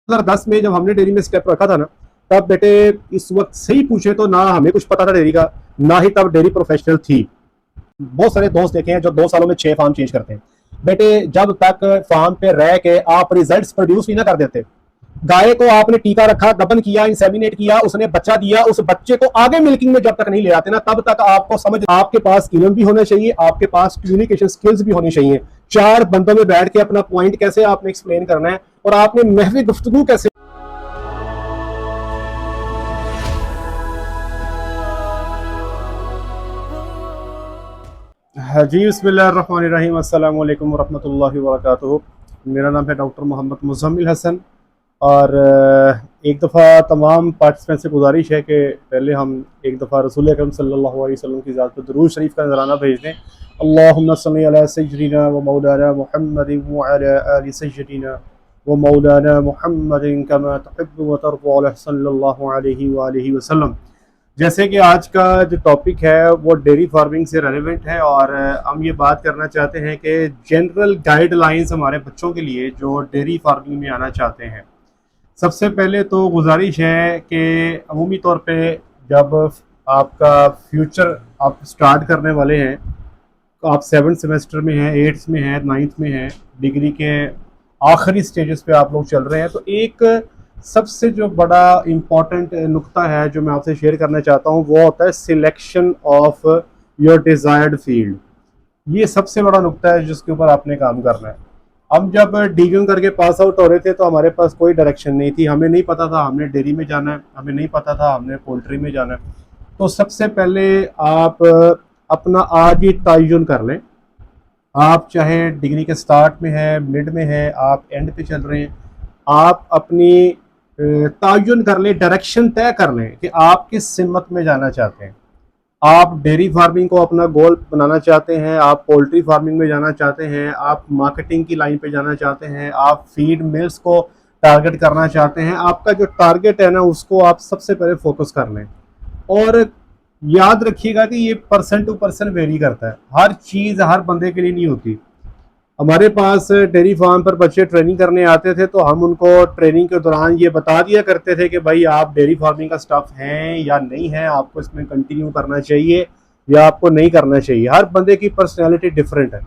2010 में जब हमने डेयरी में स्टेप रखा था ना, तब बेटे इस वक्त सही पूछे तो ना हमें कुछ पता था डेयरी का, ना ही तब डेयरी प्रोफेशनल थी। बहुत सारे दोस्त देखे हैं जो 2 सालों में 6 फार्म चेंज करते हैं। बेटे जब तक फार्म पे रह के आप रिजल्ट्स प्रोड्यूस नहीं ना कर देते, गाय को आपने टीका रखा, गबन किया, इंसेमिनेट किया, उसने बच्चा दिया, उस बच्चे को आगे मिल्किंग में जब तक नहीं ले आते ना, तब तक आपको समझ, आपके पास इल्म भी होना चाहिए, आपके पास कम्युनिकेशन स्किल्स भी होनी चाहिए। 4 बंदों में बैठ के अपना पॉइंट कैसे आपने एक्सप्लेन करना है और आपने महवी गुफ्तगू कैसे। हाँ जी, बिस्मिल्लाहिर्रहमानिर्रहीम, अस्सलाम वालेकुम वरहमतुल्लाहि वबरकातुहू। मेरा नाम है डॉक्टर मोहम्मद मुज़म्मिल हसन। और एक दफ़ा तमाम पार्टिसिपेंट से गुजारिश है कि पहले हम एक दफ़ा रसूल अकरम सल्लल्लाहु अलैहि वसल्लम की ज़ात पर दुरूद शरीफ का नज़राना भेज दें। अल्लाहुम्मा सल्ली अला सय्यिदिना व मौलाना मुहम्मदिन व अला आलि सय्यिदिना व मौलाना मुहम्मदिन कमा तुहिब्बु व तर्ज़ा सल्लल्लाहु अलैहि व आलिहि वसल्लम। जैसे कि आज का जो टॉपिक है वो डेयरी फार्मिंग से रेलेवेंट है, और हम ये बात करना चाहते हैं कि जनरल गाइडलाइंस हमारे बच्चों के लिए जो डेयरी फार्मिंग में आना चाहते हैं। सबसे पहले तो गुजारिश है कि अमूमी तौर पे जब आपका फ्यूचर आप स्टार्ट करने वाले हैं, तो आप 7th सेमेस्टर में हैं, 8th में हैं, 9th में हैं, डिग्री के आखिरी स्टेजेस पे आप लोग चल रहे हैं, तो एक सबसे जो बड़ा इम्पॉर्टेंट नुक्ता है जो मैं आपसे शेयर करना चाहता हूँ वो होता है selection of your desired field. ये सबसे बड़ा नुक्ता है जिसके ऊपर आपने काम करना है। हम जब डिग्री करके पास आउट हो रहे थे तो हमारे पास कोई डायरेक्शन नहीं थी, हमें नहीं पता था हमने डेयरी में जाना है, हमें नहीं पता था हमने पोल्ट्री में जाना है। तो सबसे पहले आप अपना आज ही तयन कर लें। आप चाहे डिग्री के स्टार्ट में है, मिड में है, आप एंड पे चल रहे हैं, आप अपनी तयन कर लें, डायरेक्शन तय कर लें कि आप किस सिमत में जाना चाहते हैं। आप डेयरी फार्मिंग को अपना गोल बनाना चाहते हैं, आप पोल्ट्री फार्मिंग में जाना चाहते हैं, आप मार्केटिंग की लाइन पे जाना चाहते हैं, आप फीड मिल्स को टारगेट करना चाहते हैं। आपका जो टारगेट है ना उसको आप सबसे पहले फोकस कर लें। और याद रखिएगा कि ये पर्सन टू पर्सन वेरी करता है, हर चीज़ हर बंदे के लिए नहीं होती। हमारे पास डेयरी फार्म पर बच्चे ट्रेनिंग करने आते थे तो हम उनको ट्रेनिंग के दौरान ये बता दिया करते थे कि भाई आप डेयरी फार्मिंग का स्टाफ हैं या नहीं है, आपको इसमें कंटिन्यू करना चाहिए या आपको नहीं करना चाहिए। हर बंदे की पर्सनैलिटी डिफरेंट है,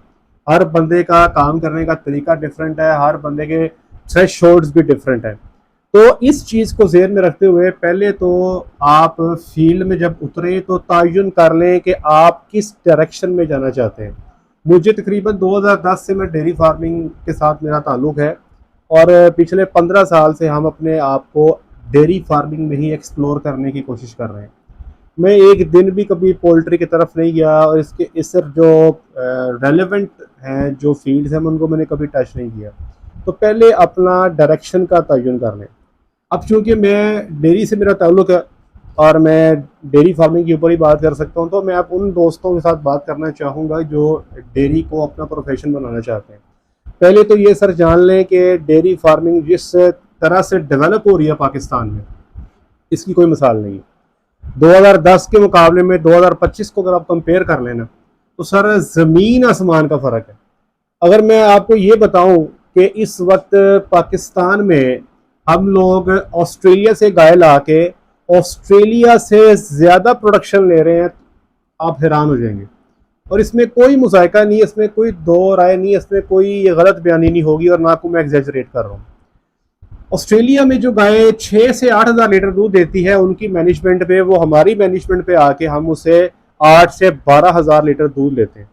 हर बंदे का काम करने का तरीका डिफरेंट है, हर बंदे के थ्रेशोल्ड्स भी डिफरेंट है। तो इस चीज़ को ज़हन में रखते हुए पहले तो आप फील्ड में जब उतरे तो तयन कर लें कि आप किस डायरेक्शन में जाना चाहते हैं। मुझे तकरीबन 2010 से मैं डेयरी फार्मिंग के साथ मेरा ताल्लुक़ है, और पिछले 15 साल से हम अपने आप को डेयरी फार्मिंग में ही एक्सप्लोर करने की कोशिश कर रहे हैं। मैं एक दिन भी कभी पोल्ट्री की तरफ नहीं गया, और इस जो रेलेवेंट हैं जो फील्ड्स हैं उनको मैंने कभी टच नहीं किया। तो पहले अपना डायरेक्शन का तयन कर लें। अब चूँकि मैं डेयरी से मेरा ताल्लुक़ है और मैं डेयरी फार्मिंग के ऊपर ही बात कर सकता हूँ, तो मैं आप उन दोस्तों के साथ बात करना चाहूँगा जो डेयरी को अपना प्रोफेशन बनाना चाहते हैं। पहले तो ये सर जान लें कि डेयरी फार्मिंग जिस तरह से डेवलप हो रही है पाकिस्तान में, इसकी कोई मिसाल नहीं है। 2010 के मुकाबले में 2025 को अगर आप कंपेयर कर लेना तो सर ज़मीन आसमान का फ़र्क है। अगर मैं आपको ये बताऊं कि इस वक्त पाकिस्तान में हम लोग ऑस्ट्रेलिया से गाय ला के ऑस्ट्रेलिया से ज़्यादा प्रोडक्शन ले रहे हैं, आप हैरान हो जाएंगे। और इसमें कोई मुज़ायका नहीं, इसमें कोई दो राय नहीं, इसमें कोई गलत बयानी नहीं होगी, और ना को मैं एग्जैजरेट कर रहा हूँ। ऑस्ट्रेलिया में जो गाय 6 से 8 हज़ार लीटर दूध देती है उनकी मैनेजमेंट पे, वो हमारी मैनेजमेंट पे आके हम उसे 8 से 12 हज़ार लीटर दूध लेते हैं।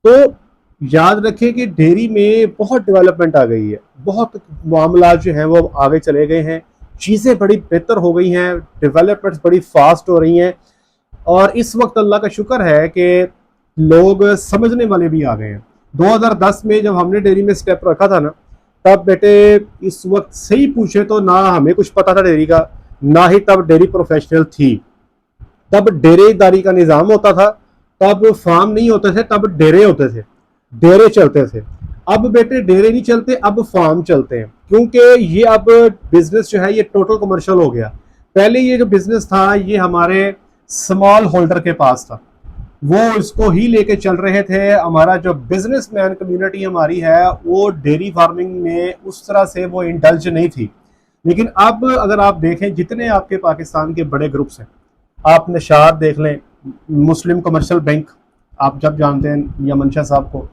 तो याद रखें कि डेयरी में बहुत डेवलपमेंट आ गई है, बहुत मामला जो हैं वो आगे चले गए हैं, चीज़ें बड़ी बेहतर हो गई हैं, डेवलपमेंट्स बड़ी फास्ट हो रही हैं, और इस वक्त अल्लाह का शुक्र है कि लोग समझने वाले भी आ गए हैं। 2010 में जब हमने डेयरी में स्टेप रखा था ना, तब बेटे इस वक्त सही पूछे तो ना हमें कुछ पता था डेयरी का, ना ही तब डेयरी प्रोफेशनल थी। तब डेरेदारी का निज़ाम होता था, तब फार्म नहीं होते थे, तब डेरे होते थे, डेरे चलते थे। अब बेटे डेरे नहीं चलते, अब फार्म चलते हैं, क्योंकि ये अब बिजनेस जो है ये टोटल कमर्शियल हो गया। पहले ये जो बिजनेस था ये हमारे स्मॉल होल्डर के पास था, वो इसको ही लेके चल रहे थे। हमारा जो बिजनेसमैन कम्युनिटी हमारी है वो डेयरी फार्मिंग में उस तरह से वो इंडल्ज नहीं थी। लेकिन अब अगर आप देखें जितने आपके पाकिस्तान के बड़े ग्रुप्स हैं, आप निशात देख लें, मुस्लिम कमर्शियल बैंक आप जब जानते हैं यमन शाह साहब को,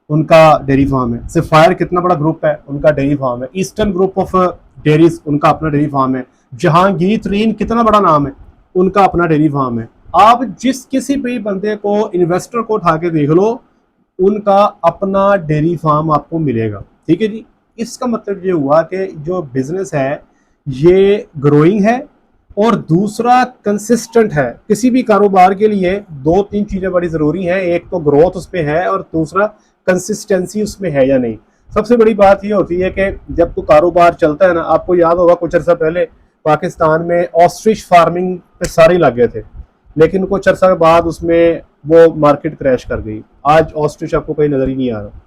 उनका डेयरी फार्म है। सिफायर कितना बड़ा ग्रुप है, उनका डेयरी फार्म है। ईस्टर्न ग्रुप ऑफ डेयरीज, उनका अपना डेयरी फार्म है। जहांगीर तरीन कितना बड़ा नाम है, उनका अपना डेयरी फार्म है। आप जिस किसी भी बंदे को, इन्वेस्टर को उठा के देख लो, उनका अपना डेयरी फार्म आपको मिलेगा। ठीक है जी। इसका मतलब ये हुआ कि जो बिजनेस है ये ग्रोइंग है और दूसरा कंसिस्टेंट है। किसी भी कारोबार के लिए दो तीन चीज़ें बड़ी ज़रूरी हैं, एक तो ग्रोथ उस पर है और दूसरा कंसिस्टेंसी उसमें है या नहीं। सबसे बड़ी बात ये होती है कि जब कोई कारोबार चलता है ना, आपको याद होगा कुछ अर्सा पहले पाकिस्तान में ऑस्ट्रिच फार्मिंग पे सारे लग गए थे, लेकिन कुछ अर्सा बाद उसमें वो मार्केट क्रैश कर गई। आज ऑस्ट्रिच आपको कहीं नज़र ही नहीं आ रहा।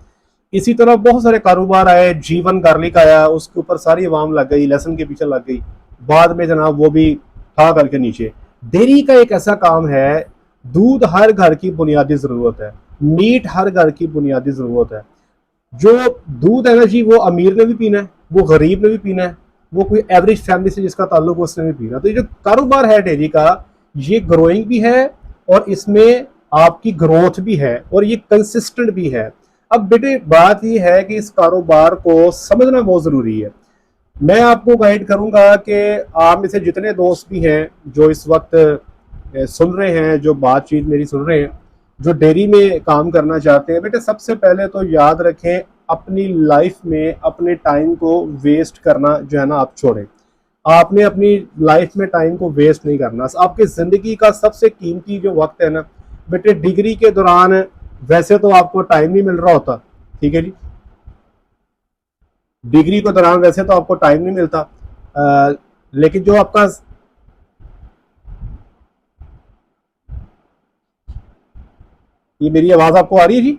इसी तरह बहुत सारे कारोबार आए, जीवन गार्लिक आया, उसके ऊपर सारी आवाम लग गई, लहसन के पीछे लग गई, बाद में जनाब वो भी खा करके नीचे। डेयरी का एक ऐसा काम है, दूध हर घर की बुनियादी ज़रूरत है, मीट हर घर की बुनियादी ज़रूरत है। जो दूध है ना जी, वो अमीर ने भी पीना है, वो गरीब ने भी पीना है, वो कोई एवरेज फैमिली से जिसका ताल्लुक है उसने भी पीना। तो ये जो कारोबार है डेयरी का, ये ग्रोइंग भी है और इसमें आपकी ग्रोथ भी है और ये कंसिस्टेंट भी है। अब बेटे बात ये है कि इस कारोबार को समझना बहुत ज़रूरी है। मैं आपको गाइड करूंगा कि आप में से जितने दोस्त भी हैं जो इस वक्त सुन रहे हैं, जो बातचीत मेरी सुन रहे हैं, जो डेयरी में काम करना चाहते हैं, बेटे सबसे पहले तो याद रखें, अपनी लाइफ में अपने टाइम को वेस्ट करना जो है ना आप छोड़ें। आपने अपनी लाइफ में टाइम को वेस्ट नहीं करना। आपकी ज़िंदगी का सबसे कीमती जो वक्त है ना बेटे, डिग्री के दौरान वैसे तो आपको टाइम नहीं मिल रहा होता, ठीक है जी, डिग्री के दौरान वैसे तो आपको टाइम नहीं मिलता, लेकिन जो आपका, ये मेरी आवाज़ आपको आ रही है जी?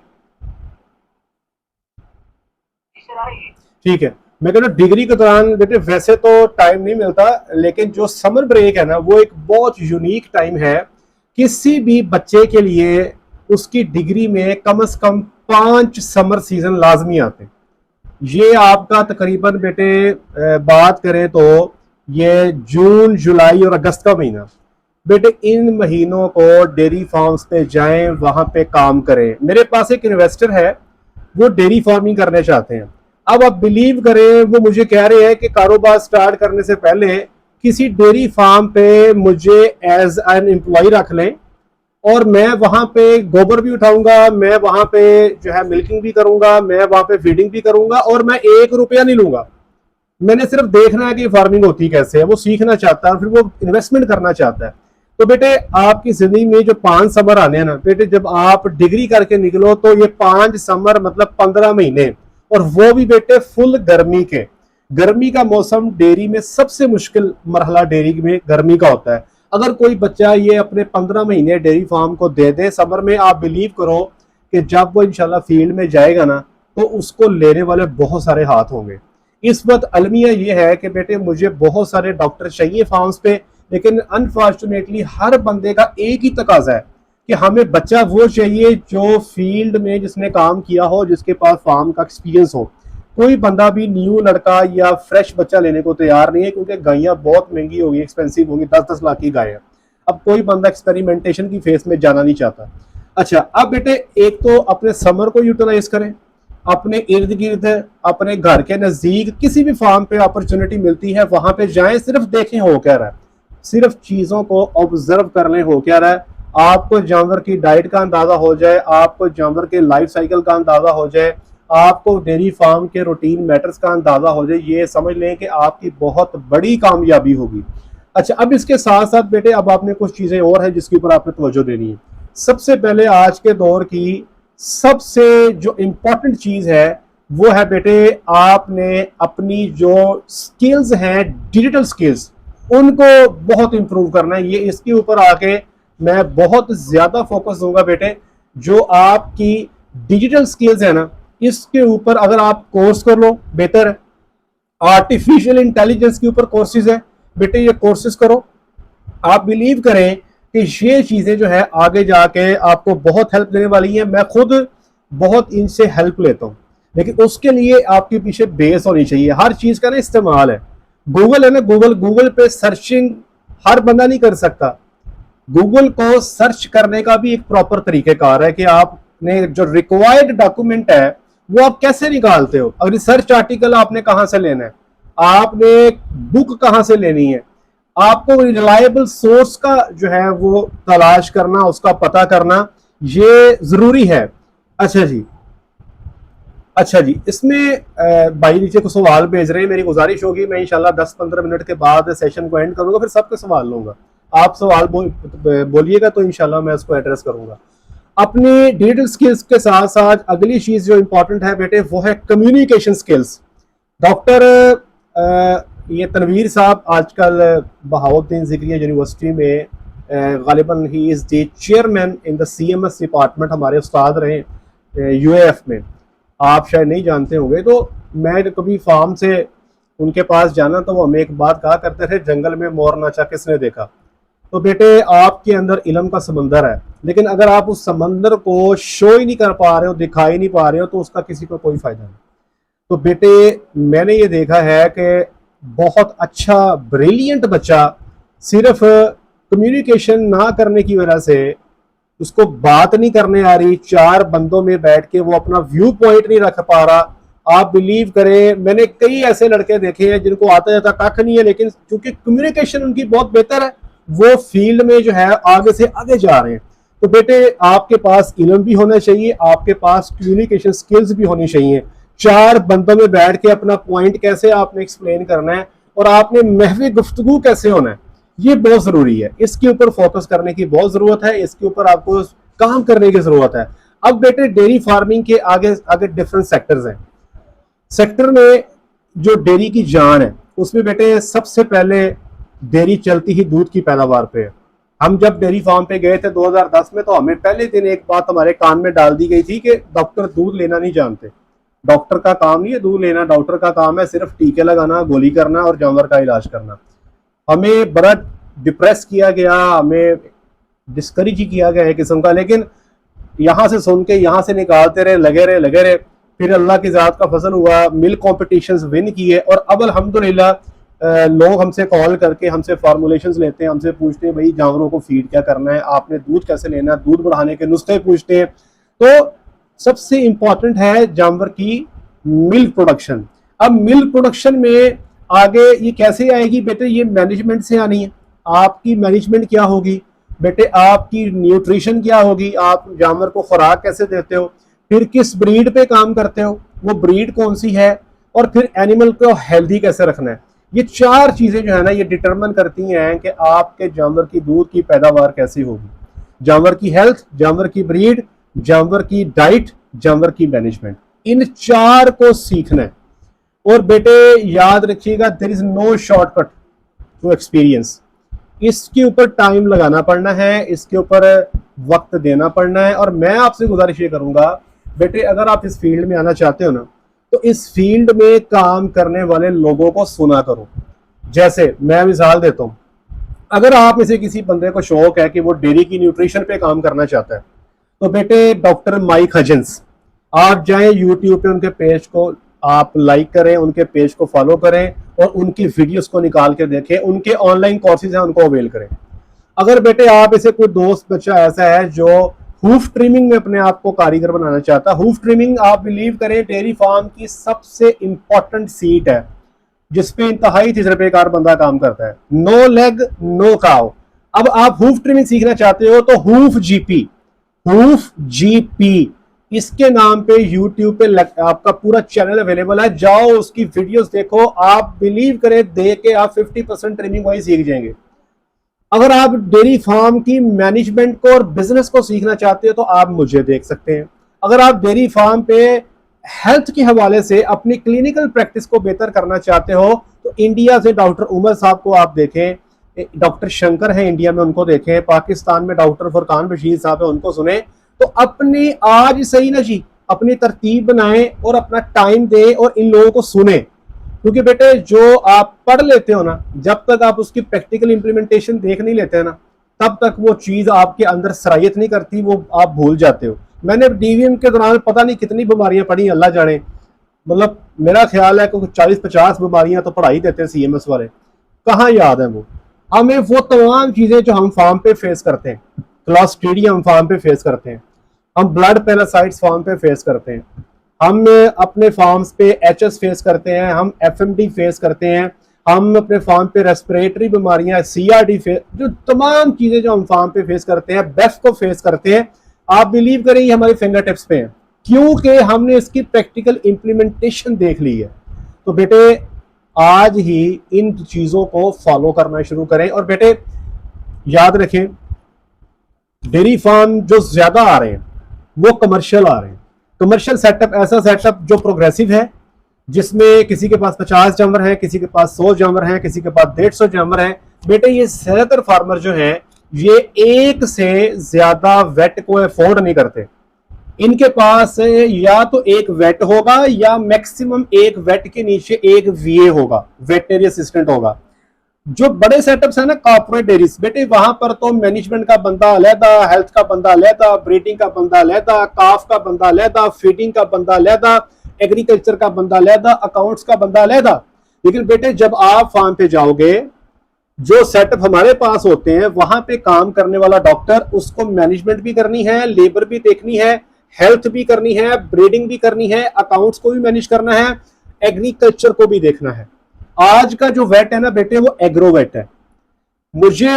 ठीक है। मैं कह रहा हूँ डिग्री के दौरान बेटे वैसे तो टाइम नहीं मिलता, लेकिन जो समर ब्रेक है ना वो एक बहुत यूनिक टाइम है किसी भी बच्चे के लिए। उसकी डिग्री में कम से कम 5 समर सीजन लाजमी आते हैं। ये आपका तकरीबन बेटे बात करें तो ये जून, जुलाई और अगस्त का महीना, बेटे इन महीनों को डेयरी फार्म्स पे जाएं, वहां पे काम करें। मेरे पास एक इन्वेस्टर है, वो डेयरी फार्मिंग करने चाहते हैं। अब आप बिलीव करें, वो मुझे कह रहे हैं कि कारोबार स्टार्ट करने से पहले किसी डेयरी फार्म पे मुझे एज एन एम्प्लॉय रख लें और मैं वहां पे गोबर भी उठाऊंगा, मैं वहां पे जो है मिल्किंग भी करूंगा, मैं वहां पे फीडिंग भी करूंगा और मैं 1 रुपया नहीं लूंगा। मैंने सिर्फ देखना है कि फार्मिंग होती कैसे है। वो सीखना चाहता है और फिर वो इन्वेस्टमेंट करना चाहता है। तो बेटे आपकी जिंदगी में जो 5 समर आने हैं ना बेटे, जब आप डिग्री करके निकलो तो ये 5 समर मतलब 15 महीने, और वो भी बेटे फुल गर्मी के। गर्मी का मौसम डेयरी में सबसे मुश्किल मरहला डेयरी में गर्मी का होता है। अगर कोई बच्चा ये अपने 15 महीने डेयरी फार्म को दे दे समर में, आप बिलीव करो कि जब वो इंशाल्लाह फील्ड में जाएगा ना तो उसको लेने वाले बहुत सारे हाथ होंगे। इस वक्त अलमिया ये है कि बेटे मुझे बहुत सारे डॉक्टर चाहिए फार्म्स पे, लेकिन अनफॉर्चुनेटली हर बंदे का एक ही तकाजा है कि हमें बच्चा वो चाहिए जो फील्ड में जिसने काम किया हो, जिसके पास फार्म का एक्सपीरियंस हो। कोई बंदा भी न्यू लड़का या फ्रेश बच्चा लेने को तैयार नहीं है, क्योंकि गायें बहुत महंगी होगी, एक्सपेंसिव होगी, 10-10 लाख की गाय है। अब कोई बंदा एक्सपेरिमेंटेशन की फेस में जाना नहीं चाहता। अच्छा, अब बेटे एक तो अपने समर को यूटिलाइज करें, अपने इर्द गिर्द अपने घर के नज़दीक किसी भी फार्म पे अपॉर्चुनिटी मिलती है वहां पे जाएं, सिर्फ देखें हो क्या रहा है, सिर्फ चीज़ों को ऑब्जर्व कर लें हो क्या रहा है। आपको जानवर की डाइट का अंदाज़ा हो जाए, आपको जानवर के लाइफ साइकिल का अंदाज़ा हो जाए, आपको डेयरी फार्म के रूटीन मैटर्स का अंदाज़ा हो जाए, ये समझ लें कि आपकी बहुत बड़ी कामयाबी होगी। अच्छा, अब इसके साथ साथ बेटे अब आपने कुछ चीज़ें और हैं जिसके ऊपर आपने तवज्जो देनी है। सबसे पहले आज के दौर की सबसे जो इम्पोर्टेंट चीज़ है वो है बेटे, आपने अपनी जो स्किल्स हैं, डिजिटल स्किल्स, उनको बहुत इंप्रूव करना है। ये इसके ऊपर आके मैं बहुत ज़्यादा फोकस दूंगा बेटे। जो आपकी डिजिटल स्किल्स है ना, इसके ऊपर अगर आप कोर्स कर लो बेहतर है। आर्टिफिशियल इंटेलिजेंस के ऊपर कोर्सेज है बेटे, ये कोर्सेज करो। आप बिलीव करें कि ये चीज़ें जो है आगे जाके आपको बहुत हेल्प देने वाली हैं। मैं खुद बहुत इनसे हेल्प लेता हूँ, लेकिन उसके लिए आपके पीछे बेस होनी चाहिए। हर चीज़ का ना इस्तेमाल है। गूगल है ना, गूगल, गूगल पे सर्चिंग हर बंदा नहीं कर सकता। गूगल को सर्च करने का भी एक प्रॉपर तरीकेकार है कि आपने जो रिक्वायर्ड डॉक्यूमेंट है वो आप कैसे निकालते हो। अब रिसर्च आर्टिकल आपने कहां से लेना है, आपने बुक कहां से लेनी है, आपको रिलायबल सोर्स का जो है वो तलाश करना, उसका पता करना, ये जरूरी है। अच्छा जी, अच्छा जी, इसमें भाई नीचे को सवाल भेज रहे हैं, मेरी गुजारिश होगी मैं इंशाल्लाह 10-15 मिनट के बाद सेशन को एंड करूंगा, फिर सबके सवाल लूंगा। आप सवाल बोलिएगा तो इंशाल्लाह मैं उसको एड्रेस करूंगा। अपनी डिजिटल स्किल्स के साथ साथ अगली चीज जो इंपॉर्टेंट है बेटे वो है कम्युनिकेशन स्किल्स। डॉक्टर ये तनवीर साहब आजकल बहाउद्दीन ज़िक्रिया यूनिवर्सिटी में गालिबन ही is the chairman in the CMS department, हमारे उस्ताद रहे UAF में, आप शायद नहीं जानते होंगे। तो मैं कभी फार्म से उनके पास जाना तो वो हमें एक बात कहा करते थे, जंगल में मोर नाचा किसने देखा। तो बेटे आपके अंदर इल्म का समंदर है, लेकिन अगर आप उस समंदर को शो ही नहीं कर पा रहे हो, दिखाई नहीं पा रहे हो, तो उसका किसी को कोई फायदा नहीं। तो बेटे मैंने ये देखा है कि बहुत अच्छा ब्रिलियंट बच्चा सिर्फ कम्युनिकेशन ना करने की वजह से, उसको बात नहीं करने आ रही, चार बंदों में बैठ के वो अपना व्यू पॉइंट नहीं रख पा रहा। आप बिलीव करें, मैंने कई ऐसे लड़के देखे हैं जिनको आता जाता कख नहीं है, लेकिन क्योंकि कम्युनिकेशन उनकी बहुत बेहतर है, वो फील्ड में जो है आगे से आगे जा रहे हैं। तो बेटे आपके पास इल्म भी होना चाहिए, आपके पास कम्युनिकेशन स्किल्स भी होनी चाहिए। चार बंदों में बैठ के अपना पॉइंट कैसे आपने एक्सप्लेन करना है और आपने महवी गुफ्तगू कैसे होना है, ये बहुत जरूरी है। इसके ऊपर फोकस करने की बहुत जरूरत है, इसके ऊपर आपको काम करने की जरूरत है। अब बेटे डेयरी फार्मिंग के आगे आगे डिफरेंट सेक्टर्स हैं। सेक्टर में जो डेयरी की जान है उसमें बेटे सबसे पहले डेयरी चलती ही दूध की पैदावार पे है। हम जब डेयरी फार्म पे गए थे 2010 में, तो हमें पहले दिन एक बात हमारे कान में डाल दी गई थी कि डॉक्टर दूध लेना नहीं जानते। डॉक्टर का काम नहीं है दूध लेना, डॉक्टर का काम है सिर्फ टीके लगाना, गोली करना और जानवर का इलाज करना। हमें बड़ा डिप्रेस किया गया, हमें डिस्करेज किया गया एक किस्म का, लेकिन यहाँ से सुन के यहाँ से निकालते रहे, लगे रहे। फिर अल्लाह की ज़ात का फसल हुआ, मिल्क कॉम्पिटिशन्स विन किए, और अब अल्हम्दुलिल्लाह लोग हमसे कॉल करके हमसे फार्मूलेशंस लेते हैं, हमसे पूछते हैं भाई जानवरों को फीड क्या करना है, आपने दूध कैसे लेना है, दूध बढ़ाने के नुस्खे पूछते हैं। तो सबसे इंपॉर्टेंट है जानवर की मिल्क प्रोडक्शन। अब मिल्क प्रोडक्शन में आगे ये कैसे आएगी बेटे, ये मैनेजमेंट से आनी है। आपकी मैनेजमेंट क्या होगी बेटे, आपकी न्यूट्रिशन क्या होगी, आप जानवर को खुराक कैसे देते हो, फिर किस ब्रीड पे काम करते हो, वो ब्रीड कौन सी है, और फिर एनिमल को हेल्दी कैसे रखना है। ये चार चीजें जो है ना ये डिटरमिन करती हैं कि आपके जानवर की दूध की पैदावार कैसी होगी। जानवर की हेल्थ, जानवर की ब्रीड, जानवर की डाइट, जानवर की मैनेजमेंट, इन चार को सीखना है। और बेटे याद रखिएगा, there is no shortcut to experience. इसके ऊपर टाइम लगाना पड़ना है, इसके ऊपर वक्त देना पड़ना है। और मैं आपसे गुजारिश ये करूंगा बेटे, अगर आप इस फील्ड में आना चाहते हो ना, तो इस फील्ड में काम करने वाले लोगों को सुना करो। जैसे मैं मिसाल देता हूं, अगर आप में से किसी बंदे को शौक है कि वो डेयरी की न्यूट्रिशन पे काम करना चाहता है, तो बेटे डॉक्टर माइक हजन्स, आप जाएं यूट्यूब पे, उनके पेज को आप लाइक करें, उनके पेज को फॉलो करें और उनकी वीडियोस को निकाल के देखें, उनके ऑनलाइन कोर्सेज हैं उनको अवेल करें। अगर बेटे आप इसे कोई दोस्त बच्चा ऐसा है जो हूफ ट्रिमिंग में अपने आप को कारीगर बनाना चाहता है, हूफ ट्रिमिंग आप बिलीव करें डेयरी फार्म की सबसे इंपॉर्टेंट सीट है जिसपे इंतहाई तजुर्बेकार बंदा काम करता है। नो लेग नो काव। अब आप हूफ ट्रिमिंग सीखना चाहते हो तो हूफ जीपी, हूफ जीपी इसके नाम पे यूट्यूब पे आपका पूरा चैनल अवेलेबल है, जाओ उसकी वीडियोस देखो, आप बिलीव करें देख के आप 50% ट्रिमिंग वही सीख जाएंगे। अगर आप डेयरी फार्म की मैनेजमेंट को और बिजनेस को सीखना चाहते हो तो आप मुझे देख सकते हैं। अगर आप डेयरी फार्म पे हेल्थ के हवाले से अपनी क्लिनिकल प्रैक्टिस को बेहतर करना चाहते हो तो इंडिया से डॉक्टर उमर साहब को आप देखें, डॉक्टर शंकर है इंडिया में उनको देखें, पाकिस्तान में डॉक्टर फुरकान बशीर साहब है उनको सुने। तो अपनी आज सही ना जी, अपनी तरतीब बनाएं और अपना टाइम दें और इन लोगों को सुने, क्योंकि बेटे जो आप पढ़ लेते हो ना, जब तक आप उसकी प्रैक्टिकल इंप्लीमेंटेशन देख नहीं लेते हैं ना, तब तक वो चीज आपके अंदर सरायत नहीं करती, वो आप भूल जाते हो। मैंने डीवीएम के दौरान पता नहीं कितनी बीमारियां पड़ी, अल्लाह जाने, मतलब मेरा ख्याल है कि 40-50 बीमारियां तो पढ़ा ही देते हैं CMS वाले, कहाँ याद है वो हमें वो तमाम चीजें जो हम फार्म पे फेस करते हैं। क्लॉस्ट्रीडियम फार्म पे फेस करते हैं, हम ब्लड पैरासाइट्स फार्म पे फेस करते हैं, हम अपने फार्म्स पे HS फेस करते हैं, हम FMD फेस करते हैं, हम अपने फार्म पे रेस्पिरेटरी बीमारियां CRD फेस, जो तमाम चीजें जो हम फार्म पे फेस करते हैं, बेफ को फेस करते हैं। आप बिलीव करें ये हमारे फिंगर टिप्स पे है, क्योंकि हमने इसकी प्रैक्टिकल इंप्लीमेंटेशन देख ली है। तो बेटे आज ही इन चीजों को फॉलो करना शुरू करें। और बेटे याद रखें, डेयरी फार्म जो ज्यादा आ रहे हैं वो कमर्शियल आ रहे हैं। कमर्शियल सेटअप ऐसा सेटअप जो प्रोग्रेसिव है, जिसमें किसी के पास 50 जानवर हैं, किसी के पास 100 जानवर हैं, किसी के पास 150 जानवर हैं। बेटे ये ज्यादातर फार्मर जो हैं ये एक से ज्यादा वेट को अफोर्ड नहीं करते। इनके पास या तो एक वेट होगा या मैक्सिमम एक वेट के नीचे एक VA होगा, वेटनरी असिस्टेंट होगा। जो बड़े सेटअप्स है ना कॉर्पोरेट डेयरीज, बेटे वहां पर तो मैनेजमेंट का बंदा अलहदा, हेल्थ का बंदा अलहदा, ब्रीडिंग का बंदा अलहदा, काफ का बंदा अलहदा, फीडिंग का बंदा अलहदा, एग्रीकल्चर का बंदा अलहदा, अकाउंट्स का बंदा अलहदा। लेकिन बेटे जब आप फार्म पे जाओगे, जो सेटअप हमारे पास होते हैं वहां पे काम करने वाला डॉक्टर, उसको मैनेजमेंट भी करनी है, लेबर भी देखनी है, हेल्थ भी करनी है, ब्रीडिंग भी करनी है, अकाउंट्स को भी मैनेज करना है, एग्रीकल्चर को भी देखना है। आज का जो वेट है ना बेटे वो एग्रो वेट है। मुझे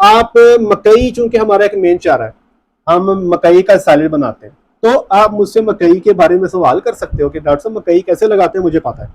आप मकई, चूंकि हमारा एक मेन चारा है, हम मकई का सैलेड बनाते हैं, तो आप मुझसे मकई के बारे में सवाल कर सकते हो कि डॉक्टर साहब मकई कैसे लगाते हैं, मुझे पता है।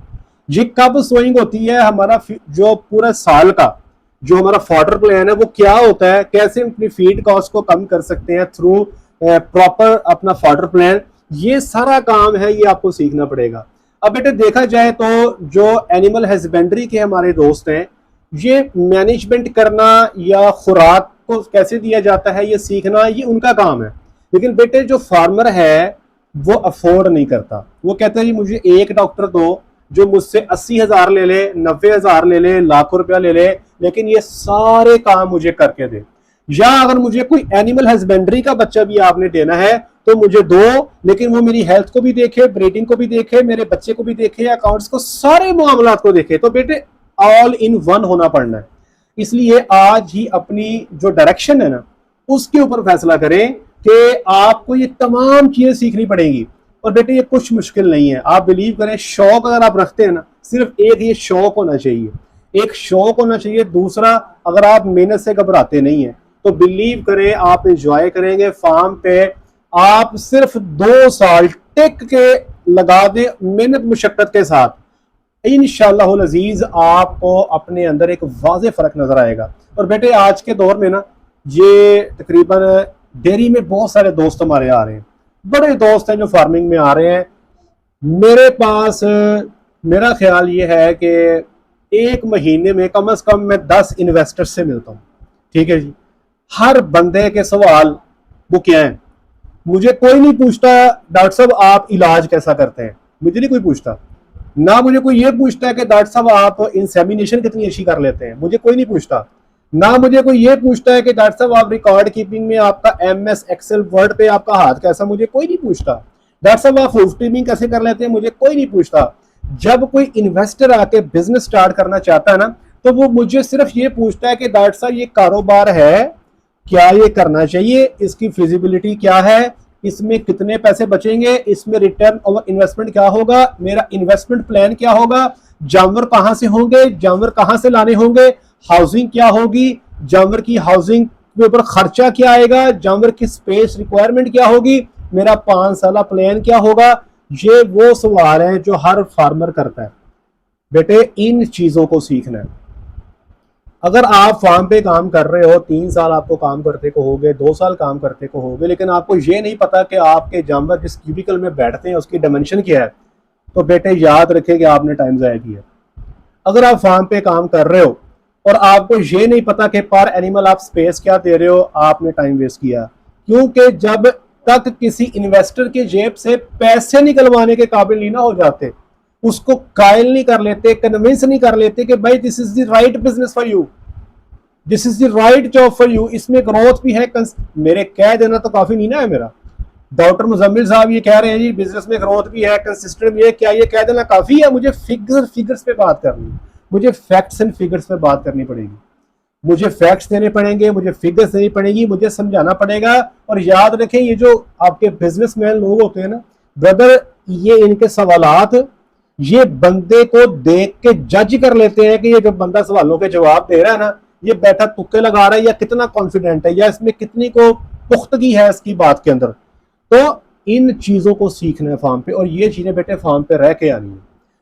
ये कब सोइंग होती है, हमारा जो पूरा साल का जो हमारा फॉडर प्लान है वो क्या होता है, कैसे अपनी फीड कॉस्ट को कम कर सकते हैं थ्रू प्रॉपर अपना फॉडर प्लान, ये सारा काम है, ये आपको सीखना पड़ेगा। अब बेटे देखा जाए तो जो एनिमल हस्बेंड्री के हमारे दोस्त हैं, ये मैनेजमेंट करना या खुराक को कैसे दिया जाता है ये सीखना, ये उनका काम है। लेकिन बेटे जो फार्मर है वो अफोर्ड नहीं करता, वो कहता है जी मुझे एक डॉक्टर दो जो मुझसे 80,000 ले ले, 90,000 ले ले, लाखों रुपया ले ले, लेकिन ये सारे काम मुझे करके दे। या अगर मुझे कोई एनिमल हस्बेंड्री का बच्चा भी आपने देना है तो मुझे दो, लेकिन वो मेरी हेल्थ को भी देखे, ब्रीडिंग को भी देखे, मेरे बच्चे को भी देखे, अकाउंट्स को, सारे मामलात को देखे। तो बेटे ऑल इन वन होना पड़ना है। इसलिए आज ही अपनी जो डायरेक्शन है ना उसके ऊपर फैसला करें कि आपको ये तमाम चीजें सीखनी पड़ेंगी। और बेटे ये कुछ मुश्किल नहीं है, आप बिलीव करें, शौक अगर आप रखते हैं ना, सिर्फ एक ये शौक होना चाहिए, एक शौक होना चाहिए। दूसरा, अगर आप मेहनत से घबराते नहीं है तो बिलीव करें आप एंजॉय करेंगे फार्म पे। आप सिर्फ 2 साल टिक के लगा दें मेहनत मुशक्कत के साथ, इंशाअल्लाह अजीज आपको अपने अंदर एक वाज़े फर्क नजर आएगा। और बेटे आज के दौर में ना ये तकरीबन डेयरी में बहुत सारे दोस्त हमारे आ रहे हैं, बड़े दोस्त हैं जो फार्मिंग में आ रहे हैं। मेरे पास मेरा ख्याल ये है कि एक महीने में कम से कम मैं 10 इन्वेस्टर से मिलता हूँ, ठीक है जी। हर बंदे के सवाल वो क्या है, मुझे कोई नहीं पूछता डॉक्टर साहब आप इलाज कैसा करते हैं, मुझे नहीं कोई पूछता। ना मुझे कोई ये पूछता है कि डॉक्टर साहब आप इंसेमिनेशन कितनी अच्छी कर लेते हैं, मुझे कोई नहीं पूछता। ना मुझे कोई ये पूछता है कि डॉक्टर साहब आप रिकॉर्ड कीपिंग में आपका MS एक्सेल वर्ड पे आपका हाथ कैसा, मुझे कोई नहीं पूछता। डॉक्टर साहब आप प्रूफ टीमिंग कैसे कर लेते हैं, मुझे कोई नहीं पूछता। जब कोई इन्वेस्टर आके बिजनेस स्टार्ट करना चाहता है ना तो वो मुझे सिर्फ ये पूछता है कि डॉक्टर साहब ये कारोबार है, क्या ये करना चाहिए, इसकी फिजिबिलिटी क्या है, इसमें कितने पैसे बचेंगे, इसमें रिटर्न ऑन इन्वेस्टमेंट क्या होगा, मेरा इन्वेस्टमेंट प्लान क्या होगा, जानवर कहां से होंगे, जानवर कहां से लाने होंगे, हाउसिंग क्या होगी, जानवर की हाउसिंग के ऊपर खर्चा क्या आएगा, जानवर की स्पेस रिक्वायरमेंट क्या होगी, मेरा 5 साल प्लान क्या होगा। ये वो सवाल है जो हर फार्मर करता है। बेटे इन चीजों को सीखना है। अगर आप फार्म पे काम कर रहे हो, 3 साल आपको काम करते को हो गए, 2 साल काम करते को हो गए, लेकिन आपको ये नहीं पता कि आपके जानवर जिस क्यूबिकल में बैठते हैं उसकी डायमेंशन क्या है, तो बेटे याद रखें कि आपने टाइम ज़ाया किया। अगर आप फार्म पे काम कर रहे हो और आपको ये नहीं पता कि पर एनिमल आप स्पेस क्या दे रहे हो, आपने टाइम वेस्ट किया। क्योंकि जब तक किसी इन्वेस्टर के जेब से पैसे निकलवाने के काबिल नहीं ना हो जाते, उसको कायल नहीं कर लेते, कन्विंस नहीं कर लेते कि भाई this is the right business for you, this is the right job for you, इसमें ग्रोथ भी है, मेरे कह देना तो काफी नहीं ना है मेरा, डॉक्टर मुजम्मिल साहब ये कह रहे हैं जी बिजनेस में ग्रोथ भी है, कंसिस्टेंट भी है, क्या ये कह देना काफी है? मुझे फिगर्स पे बात करनी है, मुझे फैक्ट्स एंड फिगर्स पे बात करनी पड़ेगी, मुझे फैक्ट्स देने पड़ेंगे, मुझे फिगर्स देनी पड़ेगी, मुझे समझाना पड़ेगा। और याद रखें ये जो आपके बिजनेसमैन लोग होते हैं ना ब्रदर, ये इनके सवालात ये बंदे को देख के जज कर लेते हैं कि ये जो बंदा सवालों के जवाब दे रहा है ना, ये बैठा तुक्के लगा रहा है या कितना कॉन्फिडेंट है या इसमें कितनी को पुख्तगी है इसकी बात के अंदर। तो इन चीज़ों को सीखना है फार्म पे, और ये चीज़ें बेटे फार्म पे रह के आनी है।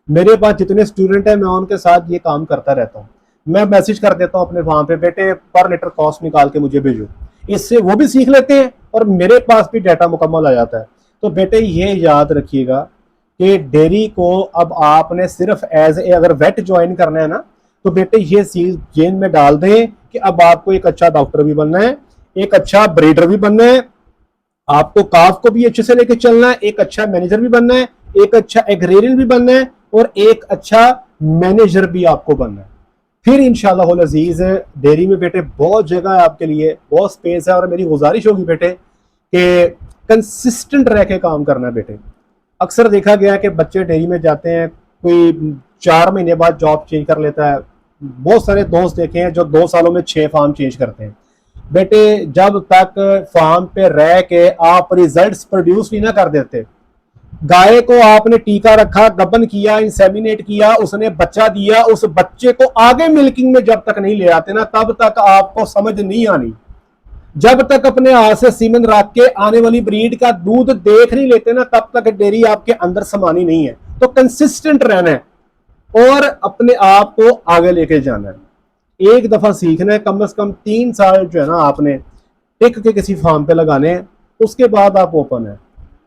मेरे पास जितने स्टूडेंट हैं मैं उनके साथ ये काम करता रहता हूँ। मैं मैसेज कर देता हूँ अपने फार्म पे, बेटे पर लीटर कॉस्ट निकाल के मुझे भेजो, इससे वो भी सीख लेते हैं और मेरे पास भी डाटा मुकम्मल आ जाता है। तो बेटे ये याद रखिएगा कि डेयरी को अब आपने सिर्फ एज ए अगर वेट ज्वाइन करना है ना, तो बेटे ये चीज जेन में डाल दें कि अब आपको एक अच्छा डॉक्टर भी बनना है, एक अच्छा ब्रीडर भी बनना है, आपको काफ को भी अच्छे से लेके चलना है, एक अच्छा मैनेजर भी बनना है, एक अच्छा एग्रेरियन भी बनना है, और एक अच्छा मैनेजर भी आपको बनना है। फिर इंशाल्लाह अजीज डेयरी में बेटे बहुत जगह है आपके लिए, बहुत स्पेस है। और मेरी गुजारिश होगी बेटे कि कंसिस्टेंट रह के काम करना है बेटे। अक्सर देखा गया है कि बच्चे डेयरी में जाते हैं, कोई 4 महीने बाद जॉब चेंज कर लेता है। बहुत सारे दोस्त देखे हैं जो 2 सालों में 6 फार्म चेंज करते हैं। बेटे जब तक फार्म पे रह के आप रिजल्ट्स प्रोड्यूस नहीं ना कर देते, गाय को आपने टीका रखा, गबन किया, इंसेमिनेट किया, उसने बच्चा दिया, उस बच्चे को आगे मिल्किंग में जब तक नहीं ले आते ना, तब तक आपको समझ नहीं आनी। जब तक अपने हाथ से सीमन रख के आने वाली ब्रीड का दूध देख नहीं लेते ना, तब तक डेयरी आपके अंदर समानी नहीं है। तो कंसिस्टेंट रहना है और अपने आप को आगे लेके जाना है। एक दफा सीखना है, कम से कम 3 साल जो है ना आपने टिक के किसी फार्म पे लगाने हैं, उसके बाद आप ओपन है।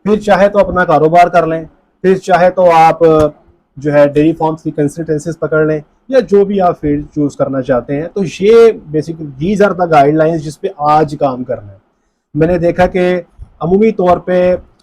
फिर चाहे तो अपना कारोबार कर लें, फिर चाहे तो आप जो है डेयरी फार्म्स की कंसल्टेंसीज पकड़ लें, या जो भी आप फील्ड चूज करना चाहते हैं। तो ये basically these are the guidelines जिस पे आज काम करना है। मैंने देखा कि अमूमी तौर पे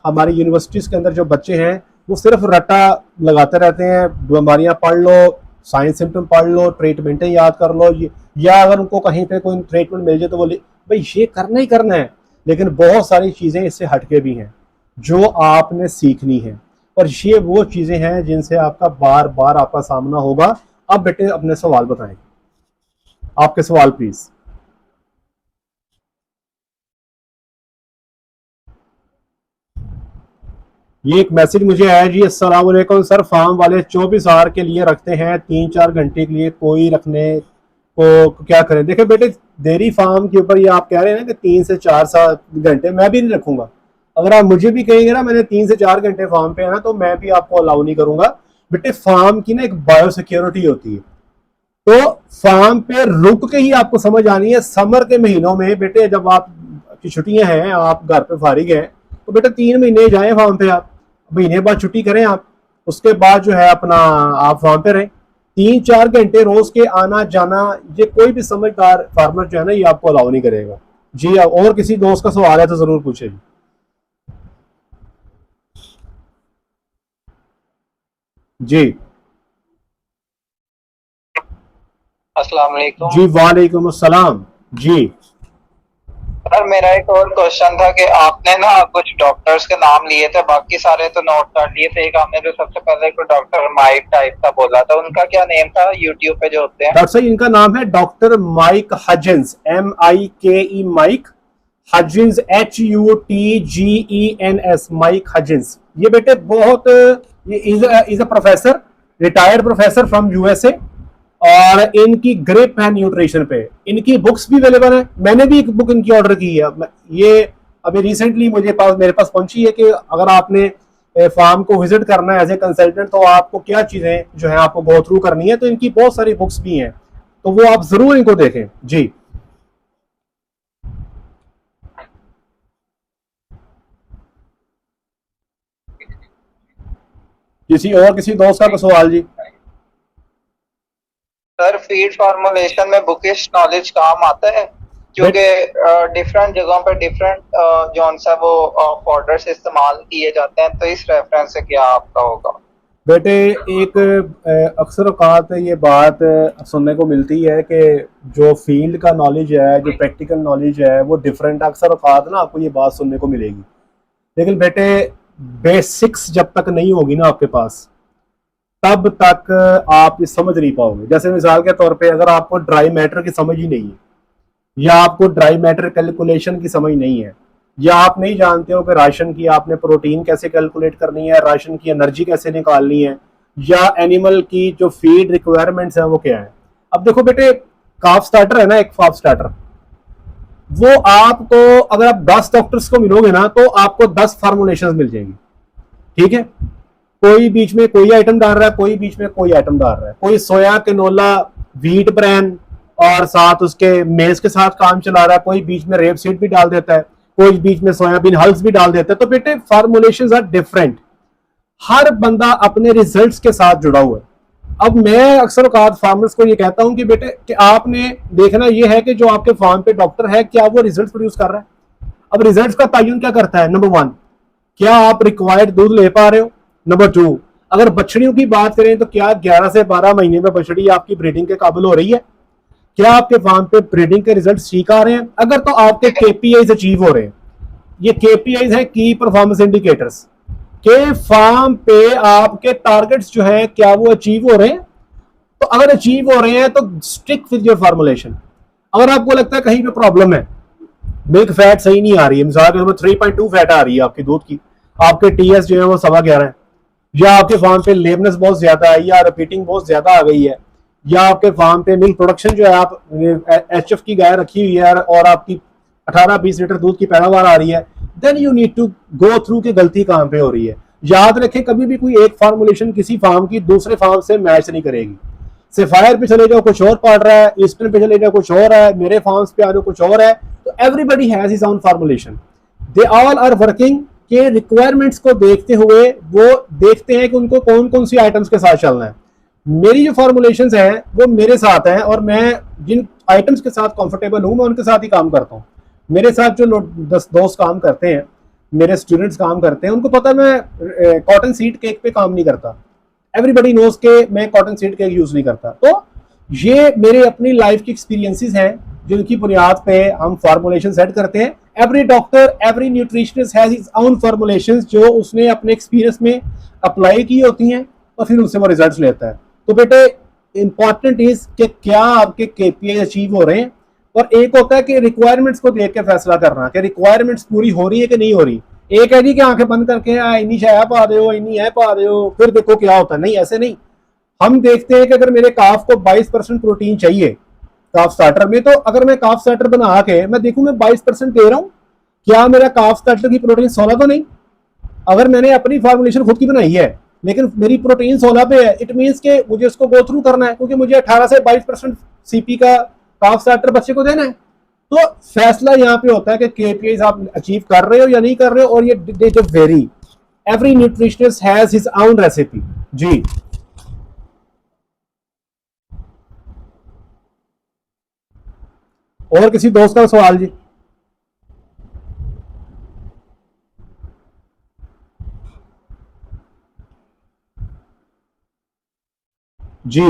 हमारी यूनिवर्सिटीज़ के अंदर जो बच्चे हैं वो सिर्फ रट्टा लगाते रहते हैं, बीमारियां पढ़ लो, साइंस सिम्टम पढ़ लो, ट्रीटमेंटें याद कर लो, या अगर उनको कहीं पे कोई ट्रीटमेंट मिल जाए तो वो भाई ये करना ही करना है। लेकिन बहुत सारी चीज़ें इससे हटके भी हैं जो आपने सीखनी है, और ये वो चीज़ें हैं जिनसे आपका बार बार आपका सामना होगा। अब बेटे अपने सवाल बताएं, आपके सवाल प्लीज। ये एक मैसेज मुझे आया जी, अस्सलाम वालेकुम सर, फार्म वाले 24 आवर के लिए रखते हैं, 3-4 घंटे के लिए कोई रखने को क्या करें? देखिए बेटे डेयरी फार्म के ऊपर ये आप कह रहे हैं कि 3 से 4 घंटे, मैं भी नहीं रखूंगा। अगर आप मुझे भी कहेंगे ना मैंने 3 से 4 घंटे फार्म पे है ना, तो मैं भी आपको अलाउ नहीं करूंगा। बेटे फार्म की ना एक बायो सिक्योरिटी होती है, तो फार्म पे रुक के ही आपको समझ आनी है। समर के महीनों में बेटे जब आप की छुट्टियां हैं, आप घर पे फारिग हैं, तो बेटे 3 महीने जाएं फार्म पे, आप महीने बाद छुट्टी करें आप, उसके बाद जो है अपना आप फार्म पे रहें। 3-4 घंटे रोज के आना जाना ये कोई भी समझदार फार्मर जो है ना ये आपको अलाउ नहीं करेगा जी। और किसी दोस्त का सवाल है तो जरूर पूछे जी। अस्सलाम वालेकुम। जी वालेकुम अस्सलाम जी। सर मेरा एक और क्वेश्चन था कि आपने ना कुछ डॉक्टर्स के नाम लिए थे, बाकी सारे तो नोट कर लिए थे। एक आपने जो सबसे पहले को डॉक्टर माइक टाइप का बोला था, उनका क्या नेम था यूट्यूब पे जो होते हैं? डॉक्टर साहब इनका नाम है doctor Mike Hutgens, MIKE Mike, Hutgens HUTGENS, Mike Hutgens. ये बेटे बहुत ये is a professor, retired professor from USA, और इनकी ग्रिप है न्यूट्रिशन पे। इनकी बुक्स भी अवेलेबल है, मैंने भी एक बुक इनकी ऑर्डर की है। ये अभी रिसेंटली मेरे पास पहुंची है कि अगर आपने फार्म को विजिट करना है एज ए कंसल्टेंट तो आपको क्या चीजें जो है आपको गो थ्रू करनी है। तो इनकी बहुत सारी बुक्स भी हैं, तो वो आप जरूर इनको देखें जी। किसी दोस्त का सवाल जी? सर फीड फॉर्मुलेशन में बुकिश नॉलेज काम आता है, क्योंकि डिफरेंट जगहों पर डिफरेंट जो सा वो पाउडर्स इस्तेमाल किए जाते हैं, तो इस रेफरेंस से क्या आपका होगा? बेटे एक अक्सर औकात ये बात सुनने को मिलती है कि जो फील्ड का नॉलेज है, जो प्रैक्टिकल नॉलेज है वो डिफरेंट। अक्सर औकात ना आपको ये बात सुनने को मिलेगी लेकिन बेटे बेसिक्स जब तक नहीं होगी ना आपके पास, तब तक आप ये समझ नहीं पाओगे। जैसे मिसाल के तौर पे अगर आपको ड्राई मैटर की समझ ही नहीं है, या आपको ड्राई मैटर कैलकुलेशन की समझ नहीं है, या आप नहीं जानते हो कि राशन की आपने प्रोटीन कैसे कैलकुलेट करनी है, राशन की एनर्जी कैसे निकालनी है, या एनिमल की जो फीड रिक्वायरमेंट्स है वो क्या है। अब देखो बेटे, काफ स्टार्टर है ना, एक काफ स्टार्टर, वो आपको अगर आप 10 डॉक्टर्स को मिलोगे ना तो आपको 10 फार्मुलेशन मिल जाएंगी। ठीक है, कोई बीच में कोई आइटम डाल रहा है, कोई बीच में कोई आइटम डाल रहा है, कोई सोया कैनोला व्हीट ब्रांड और साथ उसके मेज के साथ काम चला रहा है, कोई बीच में रेप सीड भी डाल देता है, कोई बीच में सोयाबीन हल्स भी डाल देता है। तो बेटे फार्मुलेशंस आर डिफरेंट, हर बंदा अपने रिजल्ट्स के साथ जुड़ा हुआ है। अब मैं अक्सर औकात फार्मर्स को ये कहता हूं कि बेटे कि आपने देखना ये है कि जो आपके फार्म पे डॉक्टर है क्या वो रिजल्ट प्रोड्यूस कर रहा है। अब रिजल्ट्स का तयन क्या करता है? नंबर 1, क्या आप रिक्वायर्ड दूध ले पा रहे हो? नंबर 2, अगर बछड़ियों की बात करें तो क्या 11 से 12 महीने में बछड़ी आपकी ब्रीडिंग के काबिल हो रही है? क्या आपके फार्म पे ब्रीडिंग के रिजल्ट ठीक आ रहे हैं? अगर तो आपके केपीआईज अचीव हो रहे हैं, ये केपीआईज हैं, की परफॉर्मेंस इंडिकेटर्स, के फार्म पे आपके टारगेट्स जो है क्या वो अचीव हो रहे हैं? तो अगर अचीव हो रहे हैं तो स्टिक विद योर फार्मुलेशन। अगर आपको लगता है कहीं पे प्रॉब्लम है, मिल्क फैट सही नहीं आ रही है, मिसाल के तौर पर 3.2 फैट आ रही है आपकी दूध की, आपके टीएस जो है वो 11.25 है, या आपके फार्म पे लेबनेस बहुत ज्यादा है, या रिपीटिंग बहुत ज्यादा आ गई है, या आपके फार्म पे मिल्क प्रोडक्शन जो है, आप एचएफ की गाय रखी हुई है और आपकी 18-20 लीटर दूध की पैदावार आ रही है, then you need to go through कि गलती कहां पे हो रही है। याद रखें, कभी भी कोई एक फार्मुलेशन किसी फार्म की दूसरे फार्म से मैच नहीं करेगी। सेफायर पे चले जाओ कुछ और पढ़ रहा है, ईस्टर्न पे चले जाओ कुछ और है, मेरे फार्म्स पे आ जाओ कुछ और है, तो everybody has his own formulation. They all are working के रिक्वायरमेंट्स को देखते हुए वो देखते हैं कि उनको कौन कौन सी आइटम्स के साथ चलना है। मेरी जो फॉर्मुलेशंस हैं वो मेरे साथ हैं, और मैं जिन आइटम्स के साथ कंफर्टेबल हूं मैं उनके साथ ही काम करता हूं। मेरे साथ जो दोस्त काम करते हैं, मेरे स्टूडेंट्स काम करते हैं, उनको पता है मैं कॉटन सीड केक पे काम नहीं करता। एवरीबडी नोज के मैं कॉटन सीड केक यूज नहीं करता। तो ये मेरे अपनी लाइफ की एक्सपीरियंसेस हैं जिनकी बुनियाद पे हम फार्मुलेशन सेट करते हैं। Every doctor, every nutritionist has his own formulations जो उसने अपने एक्सपीरियंस में अप्लाई की होती हैं और फिर उनसे वो रिजल्ट्स लेता है। तो बेटे इंपॉर्टेंट इज कि क्या आपके केपीआई अचीव हो रहे हैं, और एक होता है कि रिक्वायरमेंट्स को देख के फैसला करना कि रिक्वायरमेंट्स पूरी हो रही है कि नहीं हो रही। एक है जी कि आंखें बंद करके इन्नी शाया पा रहे हो, इन्नी है पा रहे हो, फिर देखो क्या होता है। नहीं, ऐसे नहीं। हम देखते हैं कि अगर मेरे काफ को 22% प्रोटीन चाहिए काफ स्टार्टर में, तो अगर मैं काफ स्टार्टर बना के मैं देखूं मैं 22% दे रहा हूं, क्या मेरा काफ स्टार्टर की प्रोटीन 16 तो नहीं? अगर मैंने अपनी फॉर्मुलेशन खुद की बनाई है लेकिन मेरी प्रोटीन 16 पे है, इट मीन्स के मुझे उसको गो थ्रू करना है, क्योंकि मुझे 18 से 22% सीपी का काफ स्टार्टर बच्चे को देना है। तो फैसला यहाँ पे होता है कि केपीआईज आप अचीव कर रहे हो या नहीं कर रहे हो, और ये they vary. Every nutritionist has his own recipe. जी, और किसी दोस्त का सवाल? जी जी,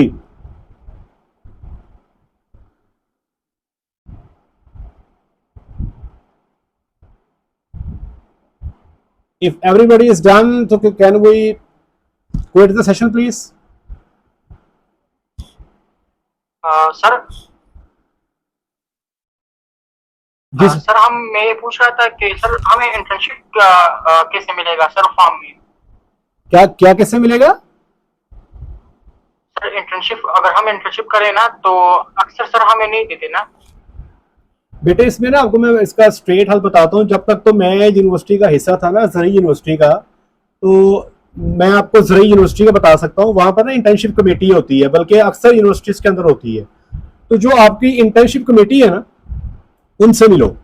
if everybody is done, so can we quit the session please? Sir ji sir मैं ये पूछ रहा था कि सर हमें इंटर्नशिप कैसे मिलेगा सर फार्म में? क्या क्या कैसे मिलेगा? सर इंटर्नशिप, अगर हम इंटर्नशिप करें ना तो अक्सर सर हमें नहीं देते ना। बेटे इसमें ना आपको मैं इसका स्ट्रेट हल बताता हूँ। जब तक तो मैं यूनिवर्सिटी का हिस्सा था ना, ज़रई यूनिवर्सिटी का, तो मैं आपको ज़रई यूनिवर्सिटी का बता सकता हूँ। वहाँ पर ना इंटर्नशिप कमेटी होती है, बल्कि अक्सर यूनिवर्सिटीज़ के अंदर होती है। तो जो आपकी इंटर्नशिप कमेटी है ना, उनसे मिलो,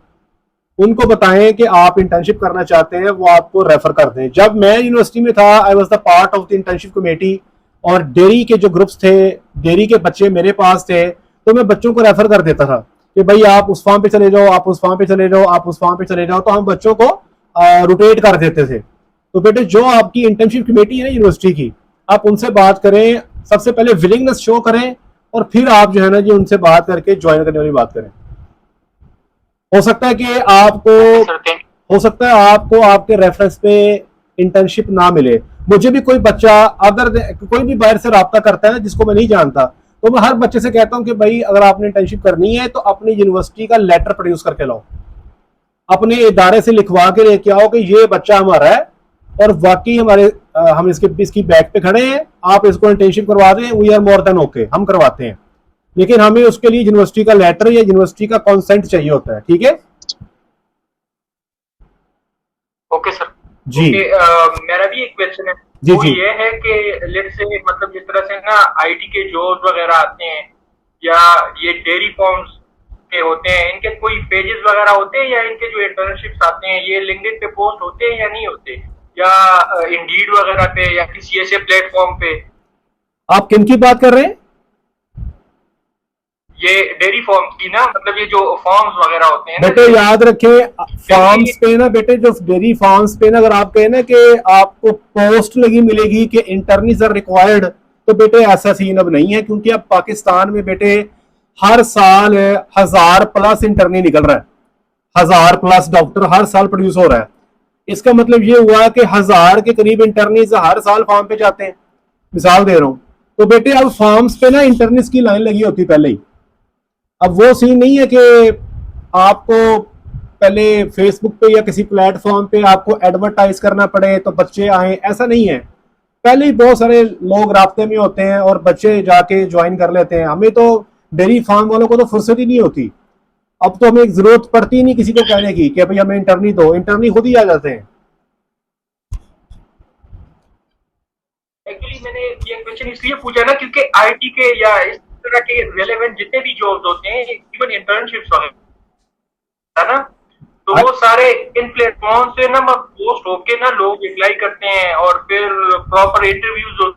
उनको बताएं कि आप इंटर्नशिप करना चाहते हैं, वो आपको रेफर कर दें। जब मैं यूनिवर्सिटी में था, I was the part of the internship committee, और डेयरी के जो ग्रुप्स थे, डेयरी के बच्चे मेरे पास थे, तो मैं बच्चों को रेफर कर देता था कि भाई आप उस फार्म पे चले जाओ, आप उस फार्म पे चले जाओ, आप उस फार्म पे चले जाओ। तो हम बच्चों को रोटेट कर देते थे। तो बेटे जो आपकी इंटर्नशिप कमेटी है ना यूनिवर्सिटी की, आप उनसे बात करें, सबसे पहले विलिंगनेस शो करें, और फिर आप जो है ना जी उनसे बात करके ज्वाइन करने वाली बात करें। हो सकता है कि आपको हो सकता है आपको आपके रेफरेंस पे इंटर्नशिप ना मिले। मुझे भी कोई बच्चा अगर कोई भी बाहर से रब्ता करता है जिसको मैं नहीं जानता, तो मैं हर बच्चे से कहता हूं कि भाई अगर आपने इंटर्नशिप करनी है तो अपनी यूनिवर्सिटी का लेटर प्रोड्यूस करके लाओ, अपने इदारे से लिखवा के लेके आओ कि ये बच्चा हमारा है और वाकई हम इसकी बैक पे खड़े हैं, आप इसको इंटर्नशिप करवा दें, we are more than okay, हम करवाते हैं। लेकिन हमें उसके लिए यूनिवर्सिटी का लेटर या यूनिवर्सिटी का कॉन्सेंट चाहिए होता है। ठीक है ओके सर जी। मेरा भी एक क्वेश्चन है। जी वो जी ये है कि लेट से मतलब जिस तरह से ना आईटी के जॉब्स वगैरह आते हैं या ये डेयरी फार्म्स के होते हैं, इनके कोई पेजेस वगैरह होते हैं या इनके जो इंटर्नशिप्स आते हैं ये लिंक्डइन पे पोस्ट होते हैं या नहीं होते, या इंडीड वगैरह पे या किसी ऐसे प्लेटफॉर्म पे? आप किन की बात कर रहे हैं? ये डेयरी फार्म्स की ना, मतलब ये जो फॉर्म्स वगैरह होते हैं ना, बेटे याद रखें, फार्म्स पे ना बेटे, जो डेयरी फार्म्स पे ना अगर आप कहें ना कि आपको पोस्ट लगी मिलेगी कि इंटर्नीज आर रिक्वायर्ड, तो बेटे ऐसा सीन अब नहीं है, क्योंकि अब पाकिस्तान में बेटे हर साल 1000+ इंटर्नी निकल रहा है, 1000+ डॉक्टर हर साल प्रोड्यूस हो रहा है। इसका मतलब ये हुआ कि 1000 के करीब इंटर्नीज हर साल फार्म पे जाते हैं, मिसाल दे रहा हूं। तो बेटे अब फार्म्स पे ना इंटर्नीज की लाइन लगी होती पहले ही। अब वो सीन नहीं है कि आपको पहले फेसबुक पे या किसी प्लेटफॉर्म पे आपको एडवर्टाइज करना पड़े तो बच्चे आए, ऐसा नहीं है। पहले ही बहुत सारे लोग रास्ते में होते हैं और बच्चे जाके ज्वाइन कर लेते हैं। हमें तो डेयरी फार्म वालों को तो फुर्सत ही नहीं होती, अब तो हमें जरूरत पड़ती ही नहीं किसी को कहने की कि भाई हमें इंटर्नी दो, इंटर्नी खुद ही आ जाते हैं। एक्चुअली मैंने ये क्वेश्चन इसलिए पूछा ना क्योंकि आईटी के या इस तरह के रेलेवेंट जितने भी जॉब्स होते हैं, इवन इंटर्नशिप्स वगैरह है ना, तो वो सारे इन प्लेटफॉर्म से ना पोस्ट होके ना लोग अप्लाई करते हैं और फिर प्रॉपर इंटरव्यूज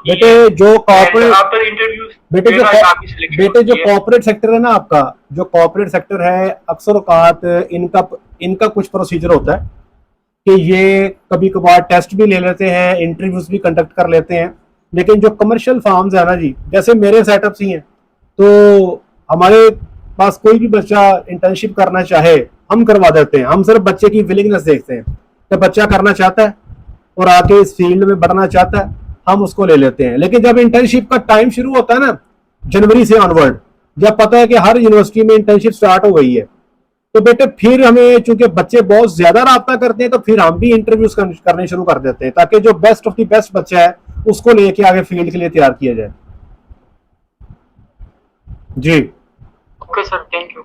बेटे जो कॉर्पोरेट आफ्टर इंटरव्यूज बेटे जो कॉर्पोरेट सेक्टर है ना, आपका जो कॉर्पोरेट सेक्टर है, अक्सर औकात इनका कुछ प्रोसीजर होता है कि ये कभी कभार टेस्ट भी ले लेते हैं, इंटरव्यूज भी कंडक्ट कर लेते हैं। लेकिन जो कमर्शियल फार्म्स है ना जी, जैसे मेरे सेटअप्स ही हैं, तो हमारे पास कोई भी बच्चा इंटर्नशिप करना चाहे हम करवा देते हैं। हम सिर्फ बच्चे की विलिंगनेस देखते हैं कि बच्चा करना चाहता है और आके इस फील्ड में बढ़ना चाहता है, हम उसको ले लेते हैं। लेकिन जब इंटर्नशिप का टाइम शुरू होता है ना, जनवरी से ऑनवर्ड, जब पता है कि हर यूनिवर्सिटी में इंटर्नशिप स्टार्ट हो गई है, तो बेटे फिर हमें, चूंकि बच्चे बहुत ज्यादा राब्ता करते हैं, तो फिर हम भी इंटरव्यूज करने शुरू कर देते हैं ताकि जो बेस्ट ऑफ द बेस्ट बच्चा है उसको लेके आगे फील्ड के लिए तैयार किया जाए। जी ओके सर, थैंक यू।